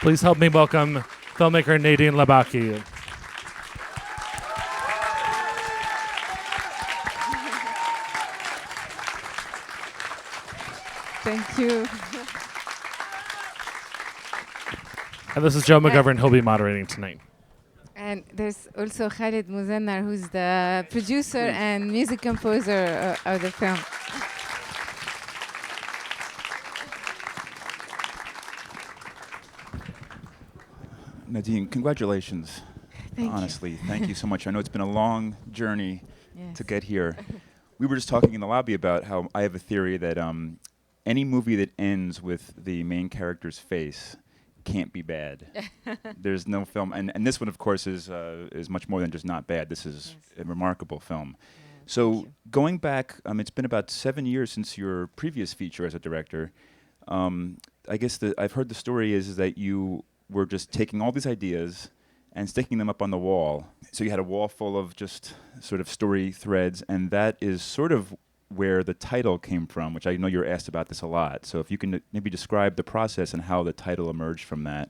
Please help me welcome filmmaker Nadine Labaki. Thank you. And this is Joe McGovern. He'll be moderating tonight. And there's also Khalid Muzannar, who's the producer and music composer of the film. Nadine, congratulations. Honestly, thank you so much. I know it's been a long journey to get here. We were just talking in the lobby about how I have a theory that any movie that ends with the main character's face can't be bad. There's no film, and this one, of course, is much more than just not bad. This is a remarkable film. So going back, it's been about 7 years since your previous feature as a director. I guess I've heard the story is that you were just taking all these ideas and sticking them up on the wall. So you had a wall full of just sort of story threads, and that is sort of where the title came from, which I know you're asked about this a lot. So if you can maybe describe the process and how the title emerged from that.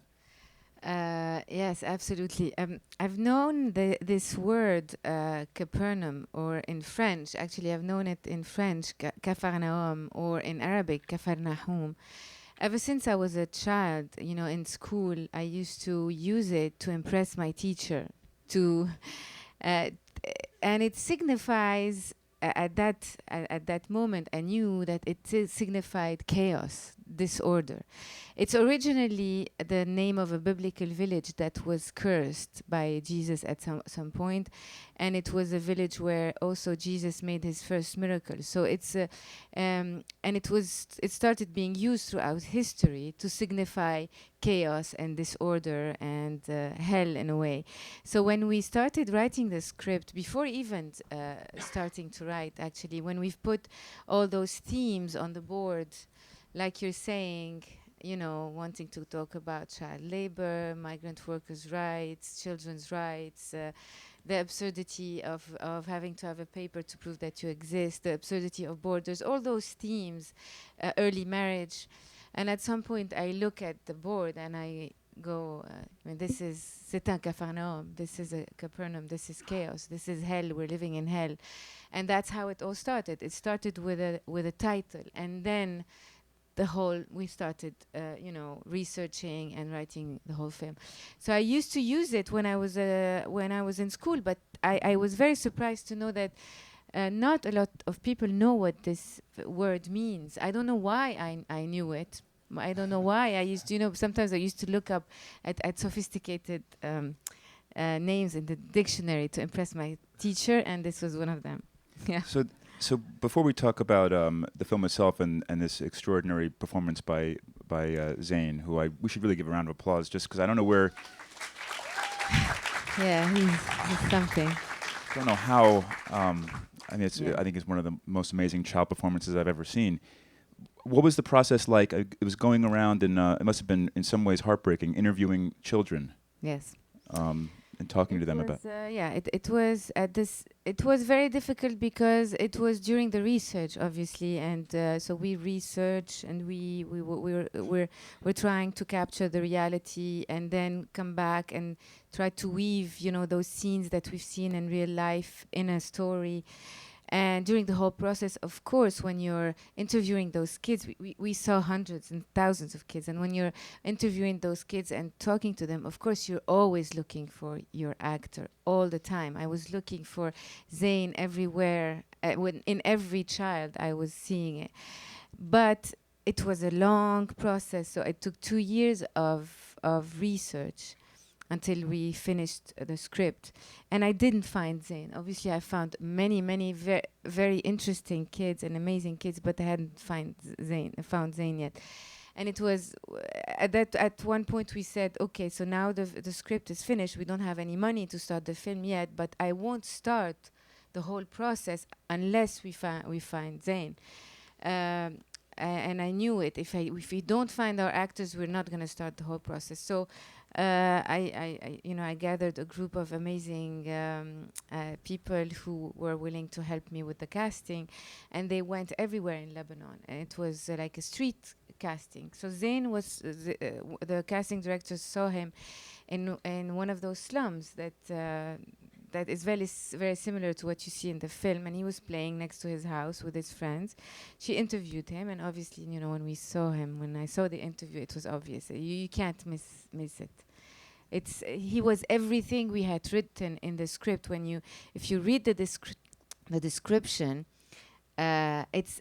Yes, absolutely. I've known this word, Capernaum, or in French, actually I've known it in French, Capernaum, or in Arabic, Capernaum. Ever since I was a child, in school, I used to use it to impress my teacher. And it signifies at that moment, I knew that it signified chaos, disorder. It's originally the name of a biblical village that was cursed by Jesus at some point, and it was a village where also Jesus made his first miracle. So and it started being used throughout history to signify chaos and disorder and hell in a way. So when we started writing the script, before even starting to write, actually, when we've put all those themes on the board, like you're saying, wanting to talk about child labor, migrant workers' rights, children's rights, the absurdity of having to have a paper to prove that you exist, the absurdity of borders, all those themes, early marriage. And at some point, I look at the board and I go, c'est un Capernaum, this is a Capernaum, this is chaos, this is hell, we're living in hell. And that's how it all started. It started with a title, and then we started, researching and writing the whole film. So I used to use it when I was in school, but I was very surprised to know that not a lot of people know what this word means. I don't know why I knew it. I don't know why I used to, sometimes I used to look up at sophisticated names in the dictionary to impress my teacher, and this was one of them. Yeah. So before we talk about the film itself and this extraordinary performance by Zayn, who we should really give a round of applause, just because I don't know where. Yeah, he's something. I don't know how. I think it's one of the most amazing child performances I've ever seen. What was the process like? It was going around, and it must have been in some ways heartbreaking, interviewing children. Yes. And talking to them about. It was very difficult because it was during the research, obviously, and so we research and we're trying to capture the reality and then come back and try to weave, those scenes that we've seen in real life in a story. And during the whole process, of course, when you're interviewing those kids, we saw hundreds and thousands of kids. And when you're interviewing those kids and talking to them, of course, you're always looking for your actor all the time. I was looking for Zayn everywhere. In every child, I was seeing it. But it was a long process. So it took 2 years of research until we finished the script. And I didn't find Zayn. Obviously, I found many very interesting kids and amazing kids, but I hadn't found Zayn yet. And it was at one point we said, okay, so now the script is finished. We don't have any money to start the film yet, but I won't start the whole process unless we find Zayn. And I knew it. If we don't find our actors, we're not going to start the whole process. So I gathered a group of amazing people who were willing to help me with the casting, and they went everywhere in Lebanon. And it was like a street casting. So Zain was the casting director saw him in one of those slums that is very similar to what you see in the film, and he was playing next to his house with his friends. She interviewed him, and obviously, you know, when I saw the interview, it was obvious. You can't miss it. He was everything we had written in the script. If you read the description, it's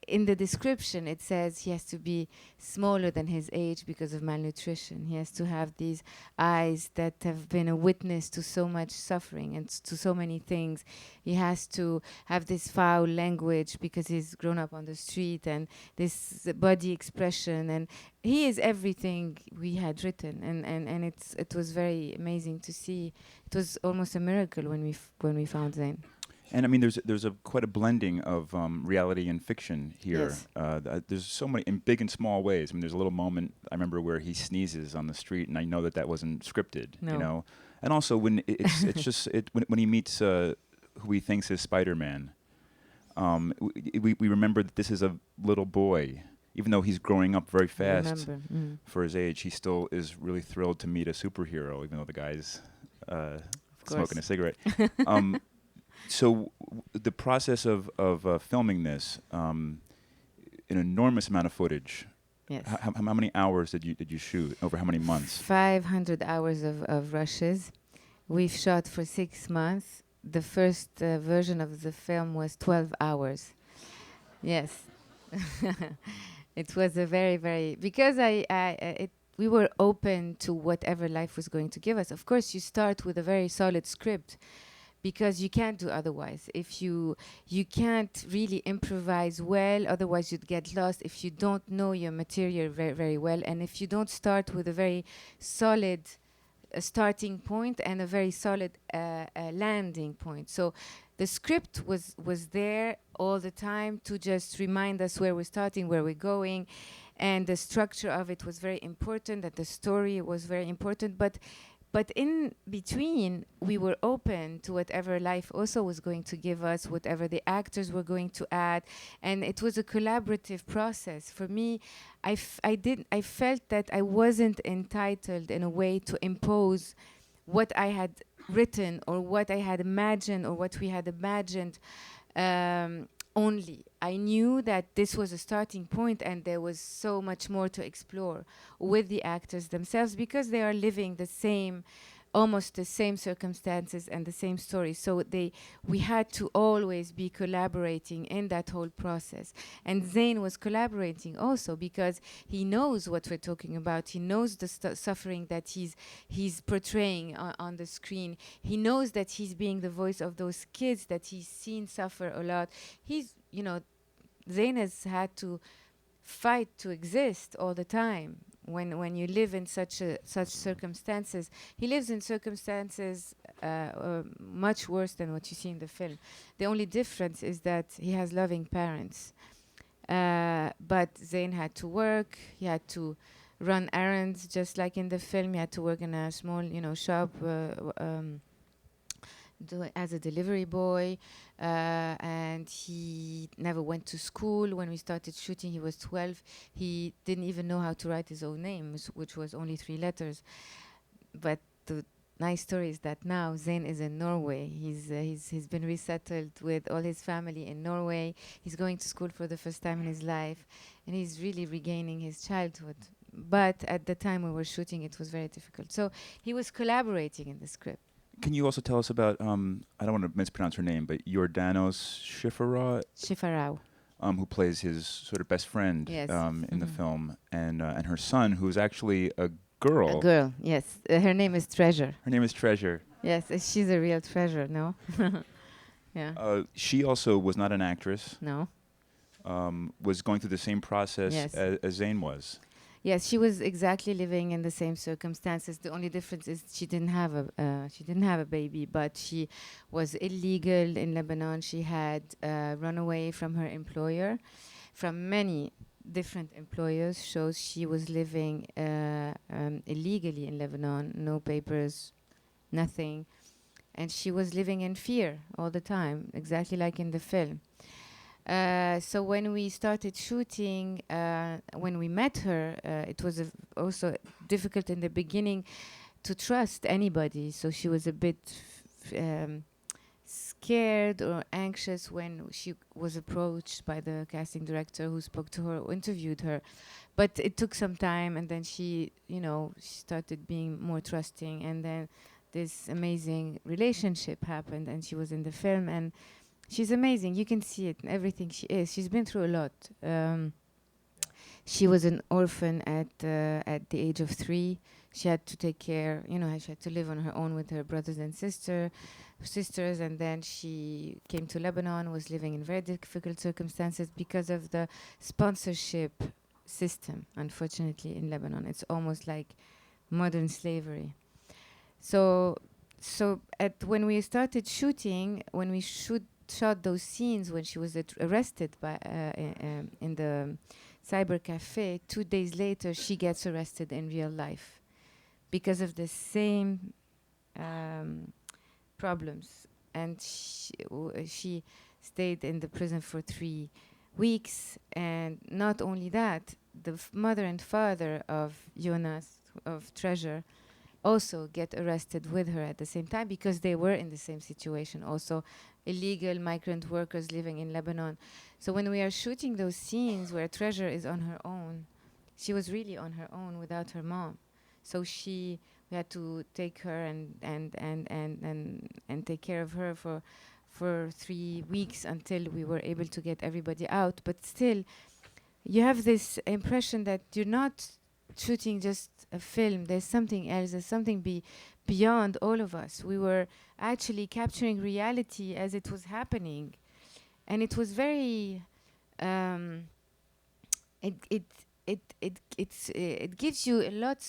in the description it says he has to be smaller than his age because of malnutrition. He has to have these eyes that have been a witness to so much suffering and to so many things. He has to have this foul language because he's grown up on the street, and this body expression, and he is everything we had written, and it was very amazing to see. It was almost a miracle when we found Zain. And I mean, there's quite a blending of reality and fiction here. Yes. There's so many, in big and small ways. I mean, there's a little moment I remember where he sneezes on the street, and I know that wasn't scripted. No. You know, and also when it's just when he meets who he thinks is Spider-Man, we remember that this is a little boy. Even though he's growing up very fast for his age, he still is really thrilled to meet a superhero, even though the guy's smoking a cigarette. So the process of filming this, an enormous amount of footage. Yes. How many hours did you shoot? Over how many months? 500 hours of rushes. We've shot for 6 months. The first version of the film was 12 hours. Yes. It was a very, because we were open to whatever life was going to give us. Of course, you start with a very solid script, because you can't do otherwise. If you can't really improvise well, otherwise you'd get lost if you don't know your material very, very well, and if you don't start with a very solid starting point and a very solid landing point. So the script was there all the time to just remind us where we're starting, where we're going, and the structure of it was very important, that the story was very important, but in between, we were open to whatever life also was going to give us, whatever the actors were going to add, and it was a collaborative process. For me, I felt that I wasn't entitled in a way to impose what I had written or what I had imagined or what we had imagined only. I knew that this was a starting point, and there was so much more to explore with the actors themselves, because they are living almost the same circumstances and the same stories. So we had to always be collaborating in that whole process. And Zain was collaborating also because he knows what we're talking about. He knows the suffering that he's portraying on the screen. He knows that he's being the voice of those kids that he's seen suffer a lot. Zain has had to fight to exist all the time. When you live in such circumstances, he lives in circumstances much worse than what you see in the film. The only difference is that he has loving parents. But Zain had to work. He had to run errands, just like in the film. He had to work in a small, shop as a delivery boy, and he never went to school. When we started shooting, he was 12. He didn't even know how to write his own name, which was only 3 letters. But the nice story is that now Zain is in Norway. He's been resettled with all his family in Norway. He's going to school for the first time in his life, and he's really regaining his childhood. But at the time we were shooting, it was very difficult. So he was collaborating in the script. Can you also tell us about, I don't want to mispronounce her name, but Jordanos Shifarau. Who plays his sort of best friend in the film, and her son, who's actually a girl. A girl, yes. Her name is Treasure. Her name is Treasure. Yes, she's a real treasure, no? Yeah. She also was not an actress. No. Was going through the same process as Zain was. Yes, she was exactly living in the same circumstances. The only difference is she didn't have a baby, but she was illegal in Lebanon. She had run away from her employer, from many different employers. So she was living illegally in Lebanon, no papers, nothing, and she was living in fear all the time, exactly like in the film. So when we started shooting, when we met her, it was also difficult in the beginning to trust anybody. So she was a bit scared or anxious when she was approached by the casting director who spoke to her, or interviewed her. But it took some time, and then she started being more trusting, and then this amazing relationship happened, and she was in the film, and she's amazing. You can see it in everything she is. She's been through a lot. She was an orphan at the age of 3. She had to take care, she had to live on her own with her brothers and sisters, and then she came to Lebanon, was living in very difficult circumstances because of the sponsorship system, unfortunately, in Lebanon. It's almost like modern slavery. So when we started shooting, when we shot those scenes when she was arrested by in the cyber cafe, 2 days later she gets arrested in real life because of the same problems, and she stayed in the prison for 3 weeks. And not only that, the mother and father of Jonas, of Treasure, also get arrested with her at the same time because they were in the same situation, also illegal migrant workers living in Lebanon. So when we are shooting those scenes where Treasure is on her own, she was really on her own without her mom. So we had to take her and take care of her for 3 weeks until we were able to get everybody out. But still, you have this impression that you're not shooting just a film. There's something else. There's something beyond all of us. We were actually capturing reality as it was happening, and it was very. It gives you a lot,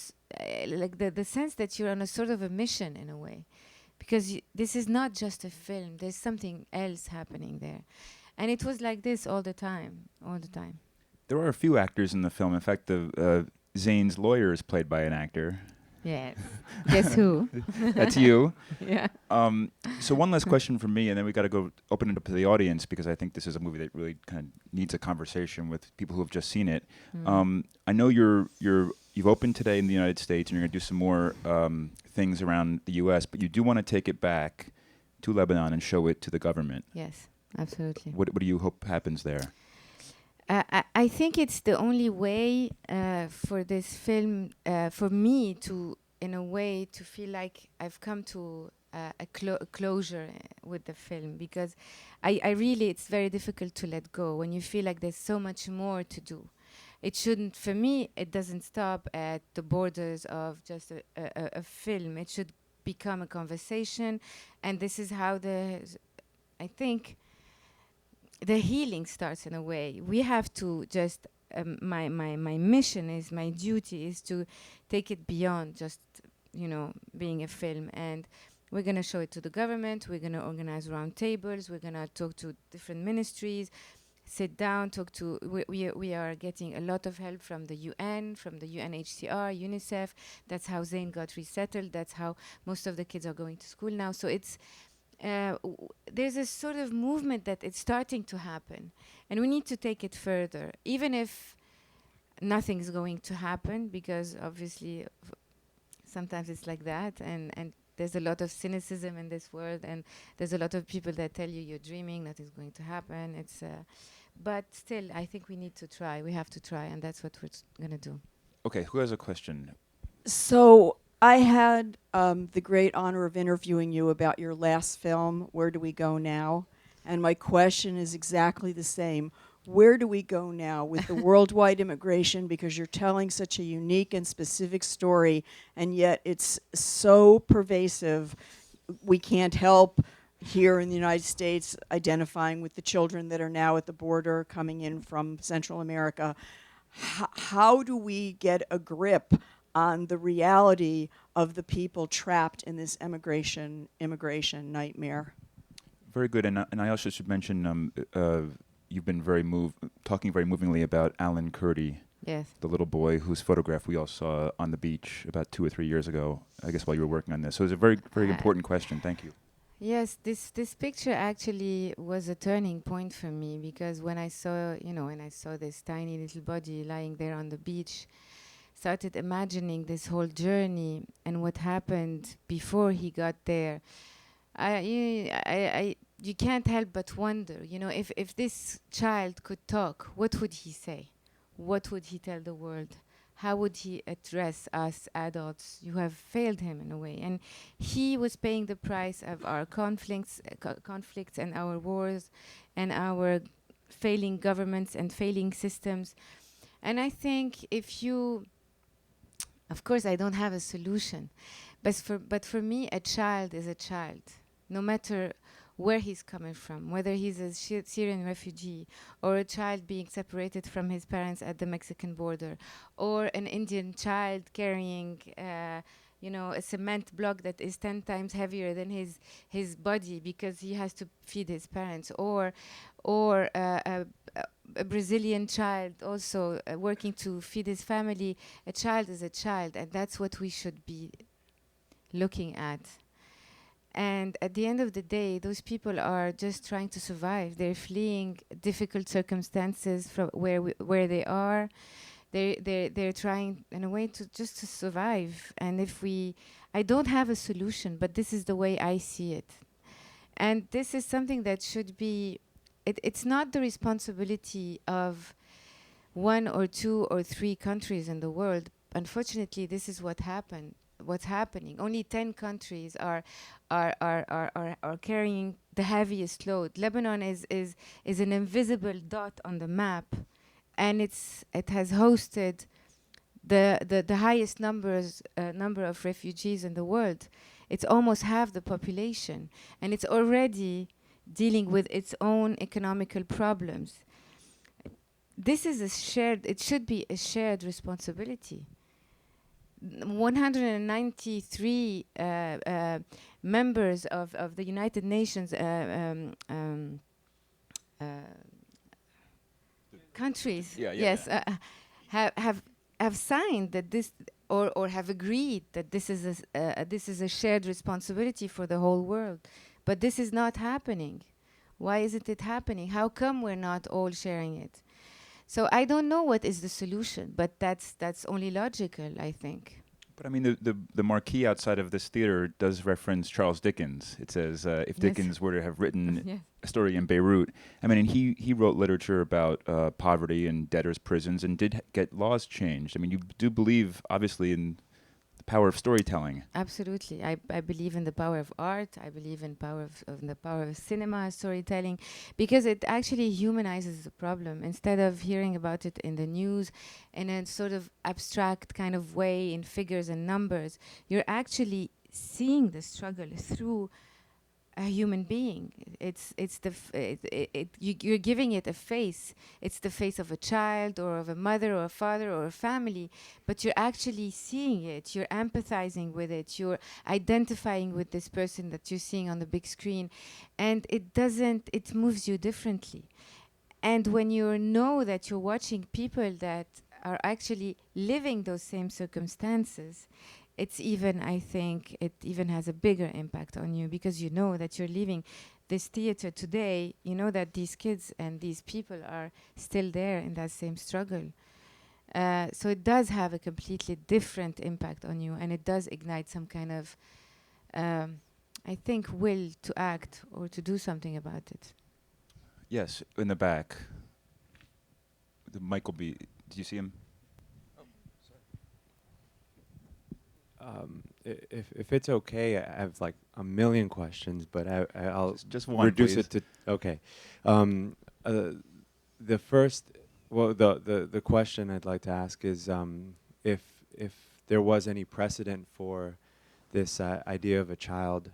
like the sense that you're on a sort of a mission in a way, because this is not just a film. There's something else happening there, and it was like this all the time. There are a few actors in the film. In fact, Zane's lawyer is played by an actor. Yes. Guess who? That's you. Yeah. So one last question from me, and then we got to go open it up to the audience, because I think this is a movie that really kind of needs a conversation with people who have just seen it. I know you've opened today in the United States, and you're going to do some more things around the U.S., but you do want to take it back to Lebanon and show it to the government. Yes, absolutely. What do you hope happens there? I think it's the only way for this film, for me to, in a way, to feel like I've come to a closure with the film, because I really, it's very difficult to let go when you feel like there's so much more to do. It shouldn't, for me, it doesn't stop at the borders of just a film. It should become a conversation, and this is how I think, the healing starts in a way. We have to just, my mission is, my duty is to take it beyond just, being a film. And we're going to show it to the government. We're going to organize round tables. We're going to talk to different ministries, sit down, talk to, we are getting a lot of help from the UN, from the UNHCR, UNICEF. That's how Zayn got resettled. That's how most of the kids are going to school now. So it's, there's a sort of movement that it's starting to happen, and we need to take it further, even if nothing's going to happen, because obviously sometimes it's like that, and there's a lot of cynicism in this world, and there's a lot of people that tell you you're dreaming, nothing's going to happen. It's but still, I think we need to try. We have to try, and that's what we're going to do. Okay, who has a question? So I had the great honor of interviewing you about your last film, Where Do We Go Now? And my question is exactly the same. Where do we go now with the worldwide immigration? Because you're telling such a unique and specific story, and yet it's so pervasive. We can't help here in the United States identifying with the children that are now at the border coming in from Central America. How do we get a grip on the reality of the people trapped in this immigration nightmare? Very good, and I also should mention you've been talking very movingly about Alan Kurdi, Yes. the little boy whose photograph we all saw on the beach about 2 or 3 years ago, I guess while you were working on this. So it's a very, very important question. Thank you. Yes, this picture actually was a turning point for me, because when I saw, when I saw this tiny little body lying there on the beach, started imagining this whole journey and what happened before he got there. You can't help but wonder, if this child could talk, what would he say? What would he tell the world? How would he address us adults? You have failed him in a way. And he was paying the price of our conflicts and our wars and our failing governments and failing systems. And I think of course, I don't have a solution, but for me, a child is a child, no matter where he's coming from, whether he's a Syrian refugee, or a child being separated from his parents at the Mexican border, or an Indian child carrying, a cement block that is 10 times heavier than his body because he has to feed his parents, or a Brazilian child also working to feed his family. A child is a child, and that's what we should be looking at. And at the end of the day, those people are just trying to survive. They're fleeing difficult circumstances from where they are. They're trying in a way to survive. And I don't have a solution, but this is the way I see it. And this is something that should be, it's not the responsibility of 1 or 2 or 3 countries in the world. Unfortunately, this is what's happening. Only 10 countries are carrying the heaviest load. Lebanon is an invisible dot on the map, and it has hosted the highest number of refugees in the world. It's almost half the population, and it's already dealing with its own economical problems. This is it should be a shared responsibility. 193 members of the United Nations countries, have signed that this, or have agreed that this is a shared responsibility for the whole world. But this is not happening. Why isn't it happening? How come we're not all sharing it? So I don't know what is the solution, but that's only logical, I think. But I mean, the marquee outside of this theater does reference Charles Dickens. It says, if Dickens were to have written a story in Beirut, I mean, and he wrote literature about poverty and debtors' prisons and did get laws changed. I mean, you do believe, obviously, in the power of storytelling. Absolutely. I believe in the power of art. I believe in the power of cinema, storytelling, because it actually humanizes the problem. Instead of hearing about it in the news in a sort of abstract kind of way in figures and numbers, you're actually seeing the struggle through a human being. You're giving it a face. It's the face of a child or of a mother or a father or a family, but you're actually seeing it. You're empathizing with it. You're identifying with this person that you're seeing on the big screen, and it moves you differently. And when you know that you're watching people that are actually living those same circumstances, I think it even has a bigger impact on you, because you know that you're leaving this theater today, you know that these kids and these people are still there in that same struggle. So it does have a completely different impact on you, and it does ignite some kind of, I think, will to act or to do something about it. Yes, in the back. The mic will be, do you see him? If it's okay, I have like a million questions, but I'll just one, reduce please. it to okay. The first, the question I'd like to ask is if there was any precedent for this idea of a child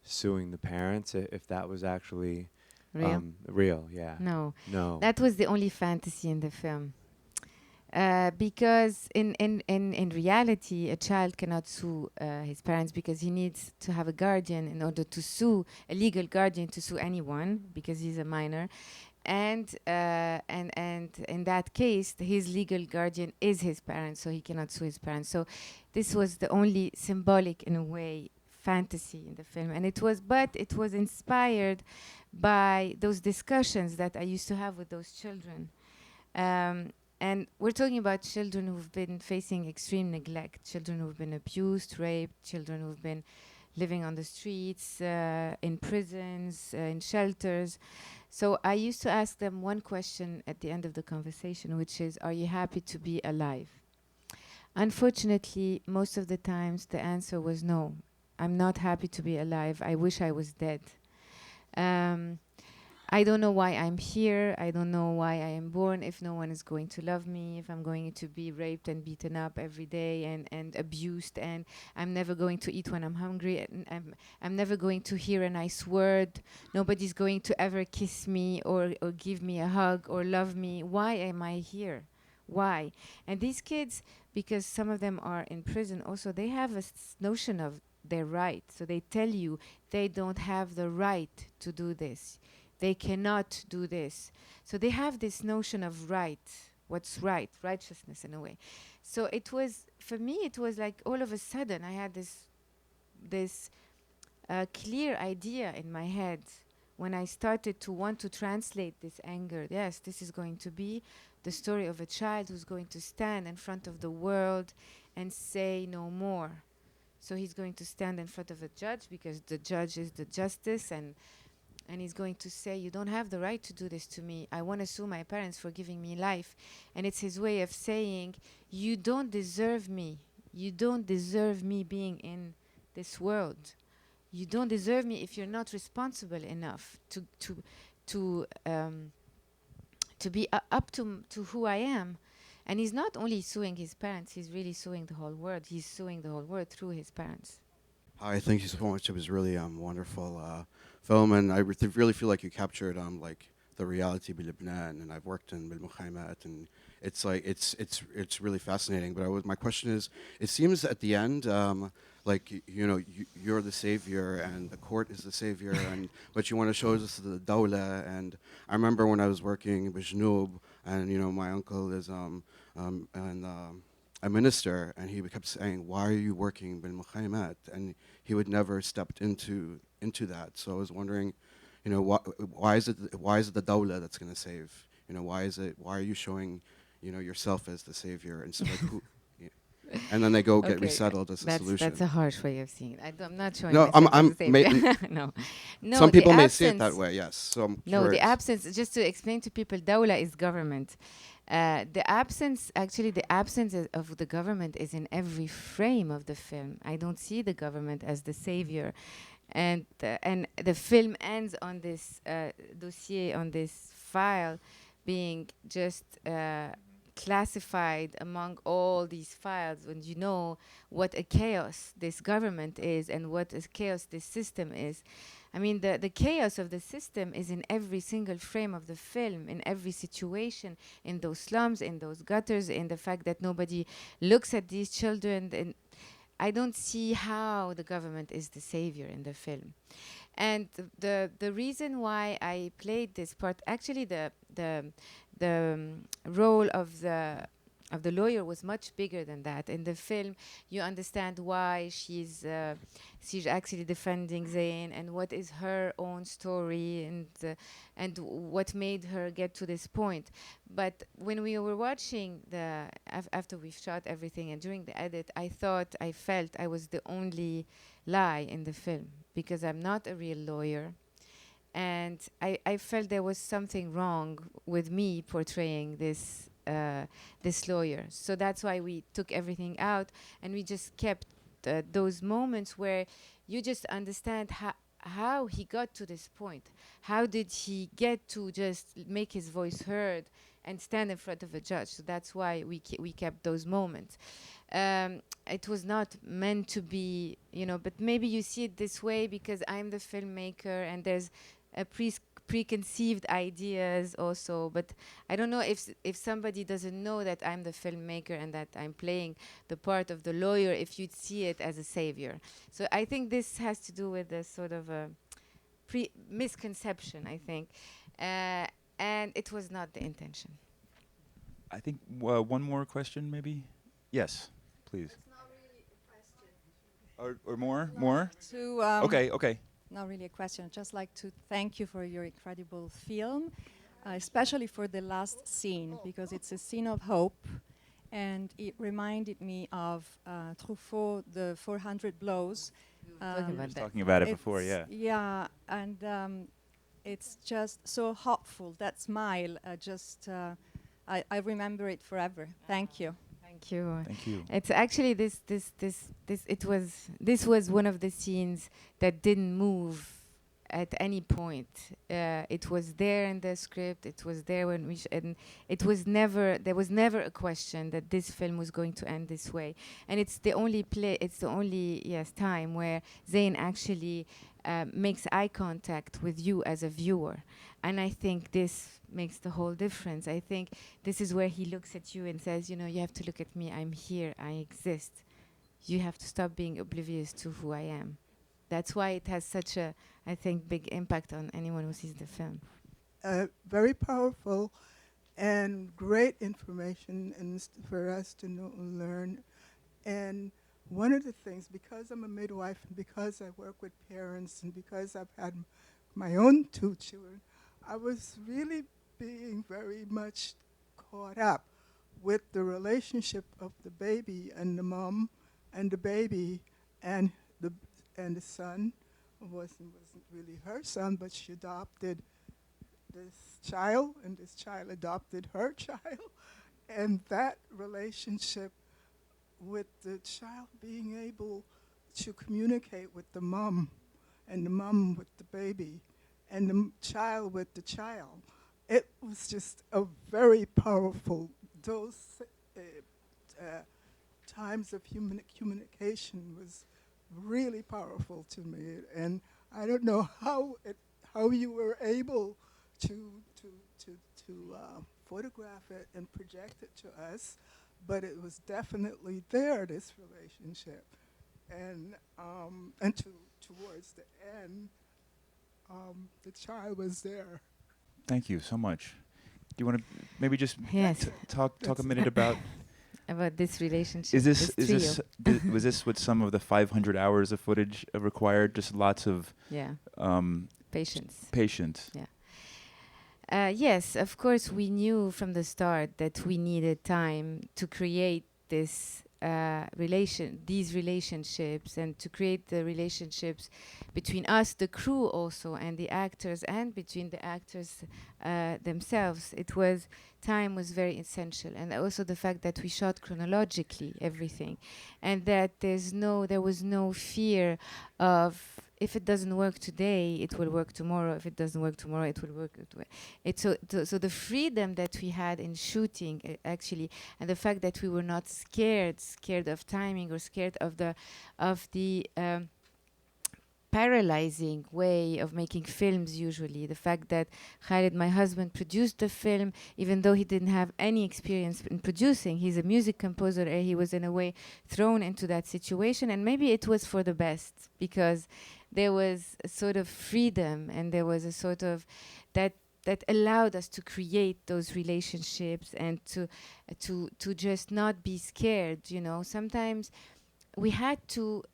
suing the parents, if that was actually real, yeah. No. No. That was the only fantasy in the film. Because in reality, a child cannot sue his parents, because he needs to have a guardian in order to sue, a legal guardian to sue anyone, because he's a minor. And in that case, his legal guardian is his parents, so he cannot sue his parents. So this was the only symbolic, in a way, fantasy in the film, and it was inspired by those discussions that I used to have with those children. And we're talking about children who've been facing extreme neglect, children who've been abused, raped, children who've been living on the streets, in prisons, in shelters. So I used to ask them one question at the end of the conversation, which is, are you happy to be alive? Unfortunately, most of the times the answer was no. I'm not happy to be alive. I wish I was dead. I don't know why I'm here. I don't know why I am born if no one is going to love me, if I'm going to be raped and beaten up every day and abused, and I'm never going to eat when I'm hungry, and I'm never going to hear a nice word. Nobody's going to ever kiss me or give me a hug or love me. Why am I here? Why? And these kids, because some of them are in prison also, they have a notion of their right. So they tell you they don't have the right to do this. They cannot do this. So they have this notion of right, what's right, righteousness in a way. So it was, for me, it was like all of a sudden I had this clear idea in my head when I started to want to translate this anger. Yes, this is going to be the story of a child who's going to stand in front of the world and say no more. So he's going to stand in front of a judge because the judge is the justice, and he's going to say, you don't have the right to do this to me. I want to sue my parents for giving me life. And it's his way of saying, you don't deserve me. You don't deserve me being in this world. You don't deserve me if you're not responsible enough to be up to who I am. And he's not only suing his parents, he's really suing the whole world. He's suing the whole world through his parents. Hi, thank you so much. It was really wonderful film, and I really feel like you captured like the reality of Lebanon. And I've worked in Mukhaymat, and it's like it's really fascinating. But my question is, it seems at the end like you're the savior and the court is the savior, and but you want to show us the dawla. And I remember when I was working with Jnoub, and my uncle is a minister, and he kept saying, "Why are you working bil mukhaymat?" And he would never stepped into that. So I was wondering, why is it the dawla that's going to save? Why are you showing, yourself as the savior instead of who? Yeah. And then they go get resettled as a solution. That's a harsh way of seeing it. I'm not showing. No, myself as a savior. No. Some people may see it that way. Yes. So I'm no, curious. the absence. Just to explain to people, dawla is government. The absence of the government is in every frame of the film. I don't see the government as the savior, and the film ends on this dossier, on this file, being just classified among all these files. And you know what a chaos this government is, and what a chaos this system is. I mean, the chaos of the system is in every single frame of the film, in every situation, in those slums, in those gutters, in the fact that nobody looks at these children. And I don't see how the government is the savior in the film. And the reason why I played this part, actually the role of the lawyer was much bigger than that. In the film, you understand why she's actually defending Zayn, and what is her own story, and what made her get to this point. But when we were watching after we've shot everything and during the edit, I felt I was the only lie in the film, because I'm not a real lawyer. And I felt there was something wrong with me portraying this lawyer. So that's why we took everything out, and we just kept those moments where you just understand how he got to this point. How did he get to just make his voice heard and stand in front of a judge? So that's why we kept those moments. It was not meant to be, but maybe you see it this way because I'm the filmmaker, and there's a preconceived ideas also. But I don't know if somebody doesn't know that I'm the filmmaker and that I'm playing the part of the lawyer, if you'd see it as a savior. So I think this has to do with a sort of a misconception, I think. And it was not the intention. I think one more question, maybe? Yes, please. It's not really a question. Or more? More? To, Okay, okay. Not really a question. I'd just like to thank you for your incredible film, especially for the last scene, because it's a scene of hope, and it reminded me of Truffaut, the 400 Blows. Talking about it before, yeah. Yeah, and it's just so hopeful. That smile, I remember it forever. Thank you. Thank you. Thank you. It's actually this was one of the scenes that didn't move at any point. It was there in the script. It was there when and it was never, there was never a question that this film was going to end this way. And it's the only time where Zayn actually makes eye contact with you as a viewer. And I think this makes the whole difference. I think this is where he looks at you and says, you know, you have to look at me. I'm here. I exist. You have to stop being oblivious to who I am. That's why it has such a, I think, big impact on anyone who sees the film. Very powerful and great information for us to know and learn. And one of the things, because I'm a midwife and because I work with parents and because I've had my own 2 children, I was really being very much caught up with the relationship of the baby and the mom and the baby and the son. Wasn't really her son, but she adopted this child, and this child adopted her child. And that relationship with the child being able to communicate with the mom, and the mom with the baby, and the child with the child, it was just a very powerful, those times of communication was really powerful to me. And I don't know how you were able to photograph it and project it to us, but it was definitely there, this relationship. And towards the end, the child was there. Thank you so much. Do you want to maybe just Yes. talk a minute about this relationship? Was this what some of the 500 hours of footage required? Just lots of patience. Patience. Yeah. Yes, of course, we knew from the start that we needed time to create these relationships, and to create the relationships between us, the crew also, and the actors, and between the actors themselves. Time was very essential, and also the fact that we shot chronologically everything, and that there was no fear of, if it doesn't work today, it will work tomorrow. If it doesn't work tomorrow, it will work. So the freedom that we had in shooting, actually, and the fact that we were not scared of timing, or scared of the paralyzing way of making films. Usually, the fact that Khalid, my husband, produced the film, even though he didn't have any experience in producing. He's a music composer, and he was in a way thrown into that situation, and maybe it was for the best, because there was a sort of freedom, and there was a sort of that allowed us to create those relationships, and to just not be scared. You know, sometimes we had to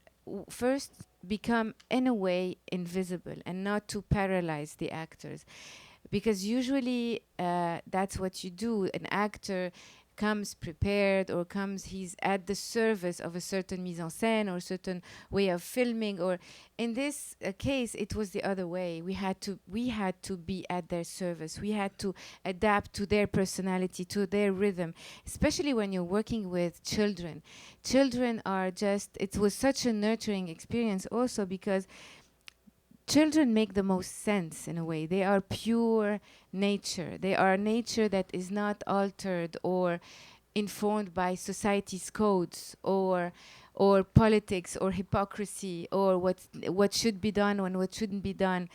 first become, in a way, invisible, and not to paralyze the actors, because usually that's what you do. An actor comes prepared, or he's at the service of a certain mise en scène or a certain way of filming, or in this case it was the other way. We had to be at their service. We had to adapt to their personality, to their rhythm, especially when you're working with children. Children are it was such a nurturing experience also, because children make the most sense in a way. They are pure nature. They are nature that is not altered or informed by society's codes, or politics, or hypocrisy, or what should be done and what shouldn't be done.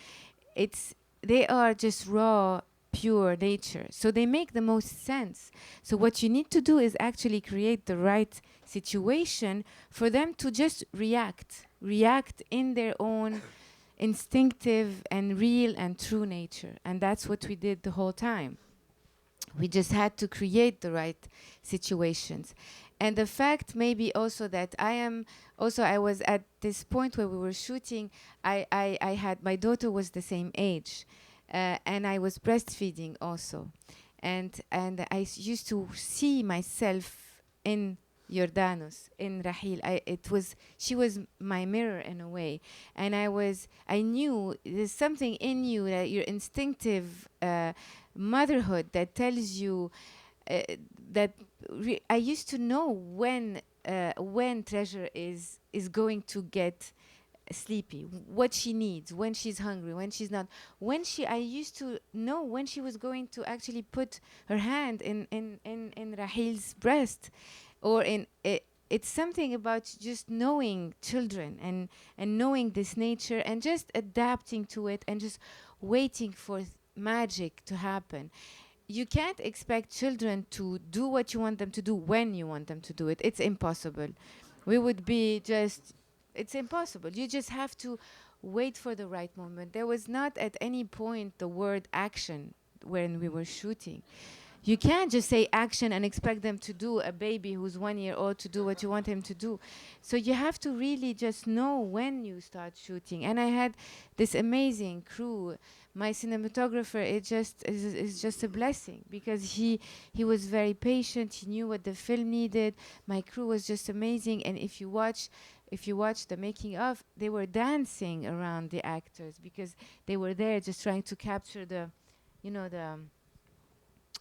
They are just raw, pure nature. So they make the most sense. So what you need to do is actually create the right situation for them to just react in their own instinctive and real and true nature. And that's what we did the whole time. We just had to create the right situations. And the fact maybe also that I was at this point where we were shooting, I had, my daughter was the same age, and I was breastfeeding also. And I used to see myself in Jordanos, in Rahil. She was my mirror in a way. And I knew there's something in you, that your instinctive motherhood that tells you that I used to know when Treasure is going to get sleepy, what she needs, when she's hungry, when she's not. I used to know when she was going to actually put her hand in Rahil's breast, or it's something about just knowing children and knowing this nature and just adapting to it and just waiting for magic to happen. You can't expect children to do what you want them to do when you want them to do it. It's impossible. It's impossible. You just have to wait for the right moment. There was not at any point the word action when we were shooting. You can't just say action and expect them to do, a baby who's 1 year old, to do what you want him to do. So you have to really just know when you start shooting. And I had this amazing crew. My cinematographer is just a blessing, because he was very patient. He knew what the film needed. My crew was just amazing. And if you watch the making of, they were dancing around the actors, because they were there just trying to capture the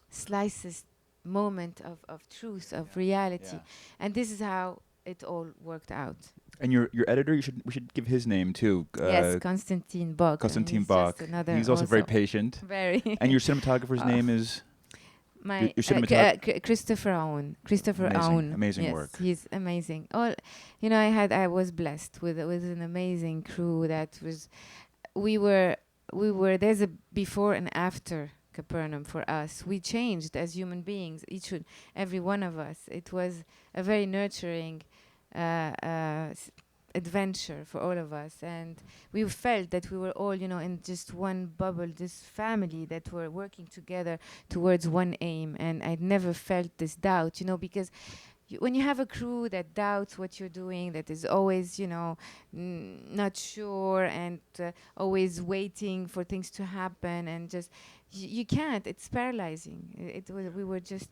slightest moment of truth, of reality. And this is how it all worked out. And your editor, we should give his name too. Yes, Konstantin Bok. Konstantin Bok. He's also very patient. Very. And your cinematographer's name is? My Christopher Aoun. Amazing yes, work. He's amazing. I was blessed with an amazing crew. That was, we were. There's a before and after Capernaum for us. We changed as human beings, each and every one of us. It was a very nurturing adventure for all of us, and we felt that we were all, in just one bubble, this family that were working together towards one aim. And I'd never felt this doubt, because when you have a crew that doubts what you're doing, that is always, not sure, and always waiting for things to happen, and just you can't. It's paralyzing. We were just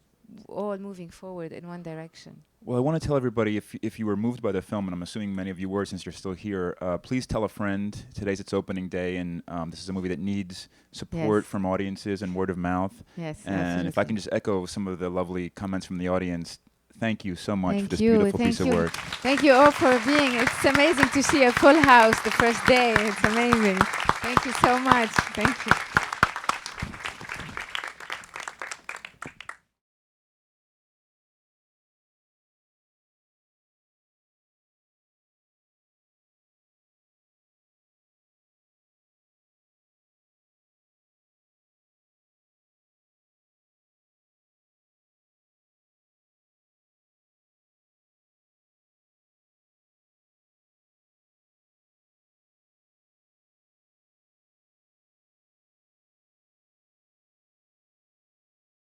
all moving forward in one direction. Well, I want to tell everybody, if you were moved by the film, and I'm assuming many of you were since you're still here, please tell a friend. Today's its opening day, and this is a movie that needs support from audiences and word of mouth. Yes, and absolutely. If I can just echo some of the lovely comments from the audience, thank you so much for this beautiful piece of work. Thank you all for being. It's amazing to see a full house the first day. It's amazing. Thank you so much. Thank you.